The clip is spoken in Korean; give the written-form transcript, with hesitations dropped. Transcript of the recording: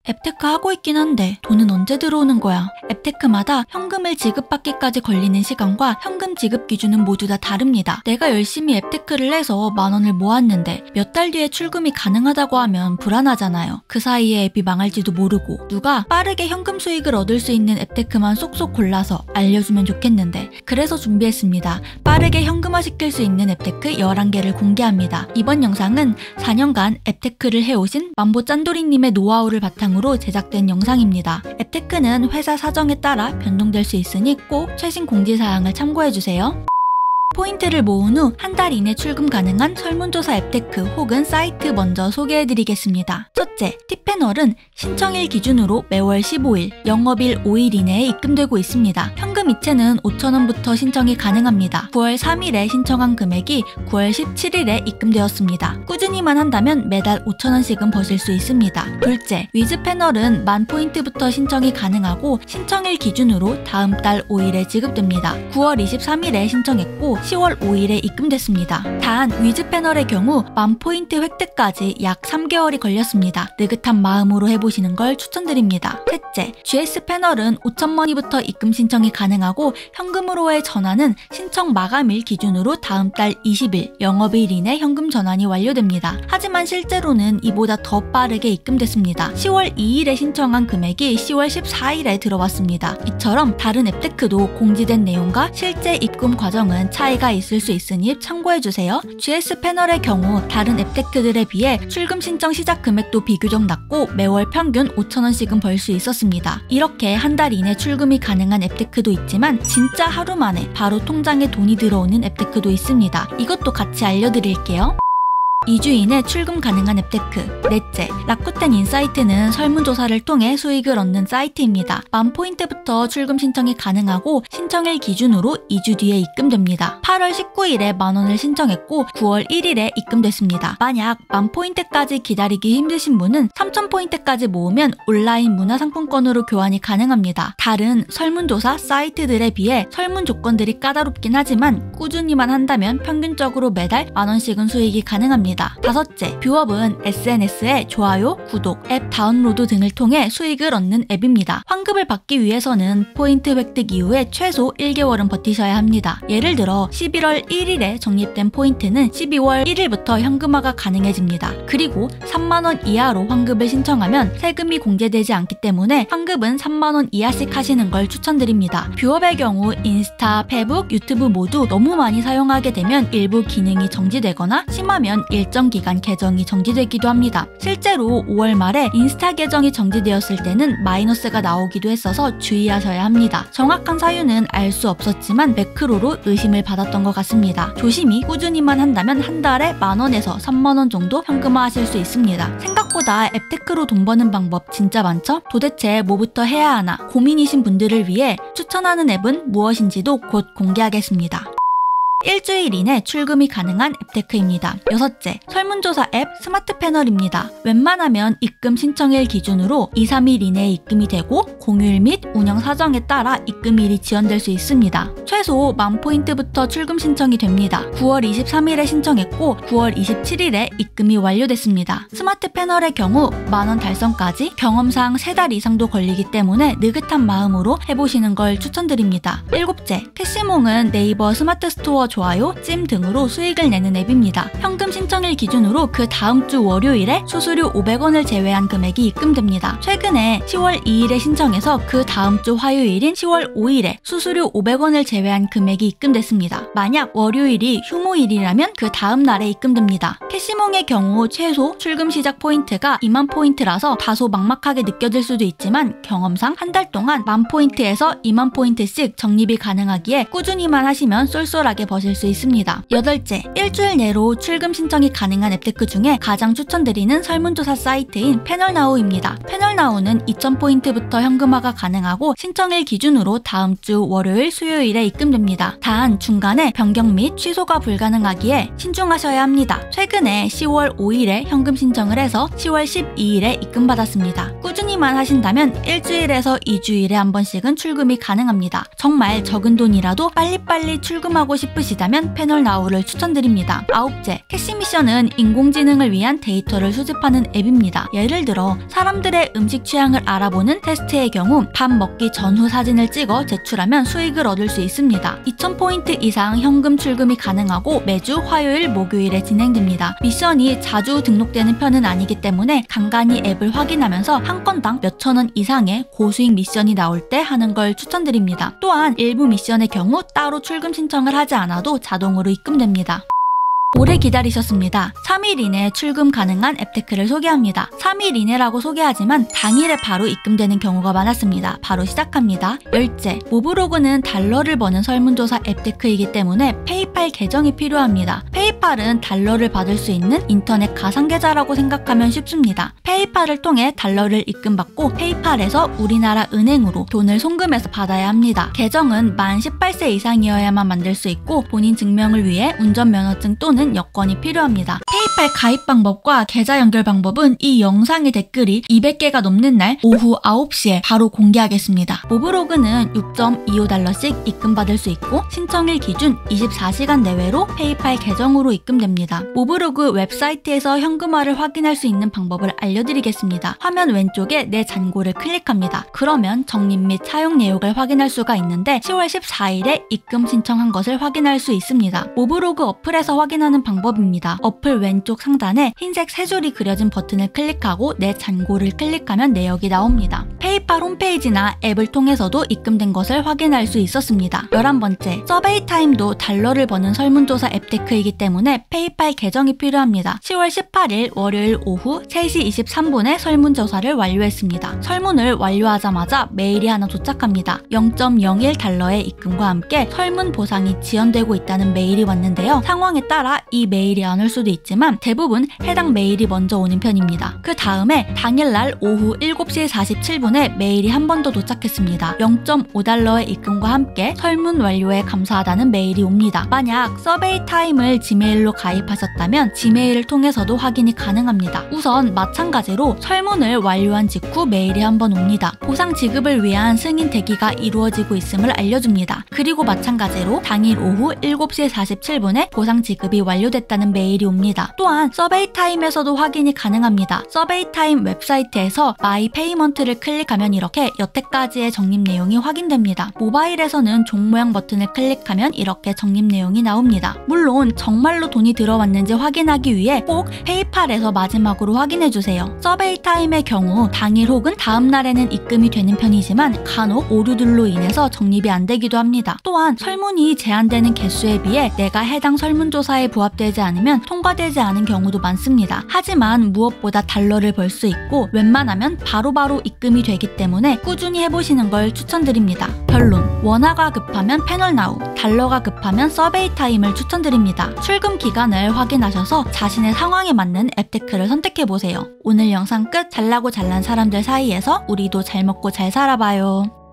앱테크 하고 있긴 한데 돈은 언제 들어오는 거야? 앱테크마다 현금을 지급받기까지 걸리는 시간과 현금 지급 기준은 모두 다 다릅니다. 내가 열심히 앱테크를 해서 10,000원을 모았는데 몇 달 뒤에 출금이 가능하다고 하면 불안하잖아요. 그 사이에 앱이 망할지도 모르고 누가 빠르게 현금 수익을 얻을 수 있는 앱테크만 쏙쏙 골라서 알려주면 좋겠는데 그래서 준비했습니다. 빠르게 현금화시킬 수 있는 앱테크 11개를 공개합니다. 이번 영상은 4년간 앱테크를 해오신 만보짠돌이님의 노하우를 바탕으로 제작된 영상입니다. 앱테크는 회사 사정에 따라 변동될 수 있으니 꼭 최신 공지사항을 참고해주세요. 포인트를 모은 후 한 달 이내 출금 가능한 설문조사 앱테크 혹은 사이트 먼저 소개해드리겠습니다. 첫째, 티패널은 신청일 기준으로 매월 15일, 영업일 5일 이내에 입금되고 있습니다. 현금 이체는 5,000원부터 신청이 가능합니다. 9월 3일에 신청한 금액이 9월 17일에 입금되었습니다. 꾸준히만 한다면 매달 5,000원씩은 버실 수 있습니다. 둘째, 위즈패널은 10,000포인트부터 신청이 가능하고 신청일 기준으로 다음 달 5일에 지급됩니다. 9월 23일에 신청했고 10월 5일에 입금됐습니다. 단 위즈패널의 경우 10,000포인트 획득까지 약 3개월이 걸렸습니다. 느긋한 마음으로 해보시는 걸 추천드립니다. 셋째, GS패널은 5,000머니부터 입금 신청이 가능하고 현금으로의 전환은 신청 마감일 기준으로 다음 달 20일, 영업일 이내 현금 전환이 완료됩니다. 하지만 실제로는 이보다 더 빠르게 입금됐습니다. 10월 2일에 신청한 금액이 10월 14일에 들어왔습니다. 이처럼 다른 앱테크도 공지된 내용과 실제 입금 과정은 차이가 있을 수 있으니 참고해주세요. GS패널의 경우 다른 앱테크들에 비해 출금 신청 시작 금액도 비교적 낮고 매월 평균 5,000원씩은 벌 수 있었습니다. 이렇게 한 달 이내 출금이 가능한 앱테크도 있지만 진짜 하루 만에 바로 통장에 돈이 들어오는 앱테크도 있습니다. 이것도 같이 알려드릴게요. 2주 이내 출금 가능한 앱테크. 넷째, 라쿠텐 인사이트는 설문조사를 통해 수익을 얻는 사이트입니다. 10,000포인트부터 출금 신청이 가능하고 신청일 기준으로 2주 뒤에 입금됩니다. 8월 19일에 10,000원을 신청했고 9월 1일에 입금됐습니다. 만약 10,000포인트까지 기다리기 힘드신 분은 3,000포인트까지 모으면 온라인 문화상품권으로 교환이 가능합니다. 다른 설문조사 사이트들에 비해 설문 조건들이 까다롭긴 하지만 꾸준히만 한다면 평균적으로 매달 10,000원씩은 수익이 가능합니다. 다섯째, 뷰업은 SNS에 좋아요, 구독, 앱 다운로드 등을 통해 수익을 얻는 앱입니다. 환급을 받기 위해서는 포인트 획득 이후에 최소 1개월은 버티셔야 합니다. 예를 들어 11월 1일에 적립된 포인트는 12월 1일부터 현금화가 가능해집니다. 그리고 30,000원 이하로 환급을 신청하면 세금이 공제되지 않기 때문에 환급은 30,000원 이하씩 하시는 걸 추천드립니다. 뷰업의 경우 인스타, 페북, 유튜브 모두 너무 많이 사용하게 되면 일부 기능이 정지되거나 심하면 일정 기간 계정이 정지되기도 합니다. 실제로 5월 말에 인스타 계정이 정지되었을 때는 마이너스가 나오기도 했어서 주의하셔야 합니다. 정확한 사유는 알 수 없었지만 매크로로 의심을 받았던 것 같습니다. 조심히 꾸준히만 한다면 한 달에 10,000원에서 30,000원 정도 현금화하실 수 있습니다. 생각보다 앱테크로 돈 버는 방법 진짜 많죠? 도대체 뭐부터 해야 하나 고민이신 분들을 위해 추천하는 앱은 무엇인지도 곧 공개하겠습니다. 일주일 이내 출금이 가능한 앱테크입니다. 여섯째, 설문조사 앱 스마트 패널입니다. 웬만하면 입금 신청일 기준으로 2-3일 이내에 입금이 되고 공휴일 및 운영 사정에 따라 입금일이 지연될 수 있습니다. 최소 10,000포인트부터 출금 신청이 됩니다. 9월 23일에 신청했고 9월 27일에 입금이 완료됐습니다. 스마트 패널의 경우 10,000원 달성까지 경험상 3달 이상도 걸리기 때문에 느긋한 마음으로 해보시는 걸 추천드립니다. 일곱째, 캐시몽은 네이버 스마트 스토어 좋아요, 찜 등으로 수익을 내는 앱입니다. 현금 신청일 기준으로 그 다음 주 월요일에 수수료 500원을 제외한 금액이 입금됩니다. 최근에 10월 2일에 신청해서 그 다음 주 화요일인 10월 5일에 수수료 500원을 제외한 금액이 입금됐습니다. 만약 월요일이 휴무일이라면 그 다음 날에 입금됩니다. 캐시몽의 경우 최소 출금 시작 포인트가 20,000포인트라서 다소 막막하게 느껴질 수도 있지만 경험상 한 달 동안 10,000포인트에서 20,000포인트씩 적립이 가능하기에 꾸준히만 하시면 쏠쏠하게 버실 수 있습니다. 여덟째, 일주일 내로 출금 신청이 가능한 앱테크 중에 가장 추천드리는 설문조사 사이트인 패널나우입니다. 패널나우는 2,000포인트부터 현금화가 가능하고 신청일 기준으로 다음 주 월요일, 수요일에 입금됩니다. 단 중간에 변경 및 취소가 불가능하기에 신중하셔야 합니다. 최근에 10월 5일에 현금 신청을 해서 10월 12일에 입금받았습니다. 꾸준히 꾸준히만 하신다면 일주일에서 2주일에 한 번씩은 출금이 가능합니다. 정말 적은 돈이라도 빨리빨리 출금하고 싶으시다면 패널나우를 추천드립니다. 9째, 캐시 미션은 인공지능을 위한 데이터를 수집하는 앱입니다. 예를 들어 사람들의 음식 취향을 알아보는 테스트의 경우 밥 먹기 전후 사진을 찍어 제출하면 수익을 얻을 수 있습니다. 2000포인트 이상 현금 출금이 가능하고 매주 화요일, 목요일에 진행됩니다. 미션이 자주 등록되는 편은 아니기 때문에 간간히 앱을 확인하면서 한 건당 몇천 원 이상의 고수익 미션이 나올 때 하는 걸 추천드립니다. 또한 일부 미션의 경우 따로 출금 신청을 하지 않아도 자동으로 입금됩니다. 오래 기다리셨습니다. 3일 이내 출금 가능한 앱테크를 소개합니다. 3일 이내라고 소개하지만 당일에 바로 입금되는 경우가 많았습니다. 바로 시작합니다. 10째, 모브로그는 달러를 버는 설문조사 앱테크이기 때문에 페이팔 계정이 필요합니다. 페이팔은 달러를 받을 수 있는 인터넷 가상계좌라고 생각하면 쉽습니다. 페이팔을 통해 달러를 입금받고 페이팔에서 우리나라 은행으로 돈을 송금해서 받아야 합니다. 계정은 만 18세 이상이어야만 만들 수 있고 본인 증명을 위해 운전면허증 또는 여권이 필요합니다. 페이팔 가입 방법과 계좌 연결 방법은 이 영상의 댓글이 200개가 넘는 날 오후 9시에 바로 공개하겠습니다. 모브로그는 6.25달러씩 입금받을 수 있고 신청일 기준 24시간 내외로 페이팔 계정으로 입금됩니다. 모브로그 웹사이트에서 현금화를 확인할 수 있는 방법을 알려드리겠습니다. 화면 왼쪽에 내 잔고를 클릭합니다. 그러면 적립 및 사용 내역을 확인할 수가 있는데 10월 14일에 입금 신청한 것을 확인할 수 있습니다. 모브로그 어플에서 확인하는 방법입니다. 어플 왼쪽 상단에 흰색 세 줄이 그려진 버튼을 클릭하고 내 잔고를 클릭하면 내역이 나옵니다. 페이팔 홈페이지나 앱을 통해서도 입금된 것을 확인할 수 있었습니다. 11번째, 서베이타임도 달러를 버는 설문조사 앱테크이기 때문에 페이팔 계정이 필요합니다. 10월 18일 월요일 오후 3시 23분에 설문조사를 완료했습니다. 설문을 완료하자마자 메일이 하나 도착합니다. 0.01달러의 입금과 함께 설문 보상이 지연되고 있다는 메일이 왔는데요. 상황에 따라 이 메일이 안 올 수도 있지만 대부분 해당 메일이 먼저 오는 편입니다. 그 다음에 당일날 오후 7시 47분에 메일이 한 번 더 도착했습니다. 0.5달러의 입금과 함께 설문 완료에 감사하다는 메일이 옵니다. 만약 서베이타임을 지메일로 가입하셨다면 지메일을 통해서도 확인이 가능합니다. 우선 마찬가지로 설문을 완료한 직후 메일이 한 번 옵니다. 보상 지급을 위한 승인 대기가 이루어지고 있음을 알려줍니다. 그리고 마찬가지로 당일 오후 7시 47분에 보상 지급이 완료됐다는 메일이 옵니다. 또한 서베이타임에서도 확인이 가능합니다. 서베이타임 웹사이트에서 마이 페이먼트를 클릭하면 이렇게 여태까지의 적립 내용이 확인됩니다. 모바일에서는 종 모양 버튼을 클릭하면 이렇게 적립 내용이 나옵니다. 물론 정말로 돈이 들어왔는지 확인하기 위해 꼭 페이팔에서 마지막으로 확인해주세요. 서베이타임의 경우 당일 혹은 다음 날에는 입금이 되는 편이지만 간혹 오류들로 인해서 적립이 안 되기도 합니다. 또한 설문이 제한되는 개수에 비해 내가 해당 설문조사에 부합되지 않으면 통과되지 않은 경우도 많습니다. 하지만 무엇보다 달러를 벌 수 있고 웬만하면 바로바로 입금이 되기 때문에 꾸준히 해보시는 걸 추천드립니다. 결론, 원화가 급하면 패널나우, 달러가 급하면 서베이타임을 추천드립니다. 출금 기간을 확인하셔서 자신의 상황에 맞는 앱테크를 선택해보세요. 오늘 영상 끝. 잘나고 잘난 사람들 사이에서 우리도 잘 먹고 잘 살아봐요.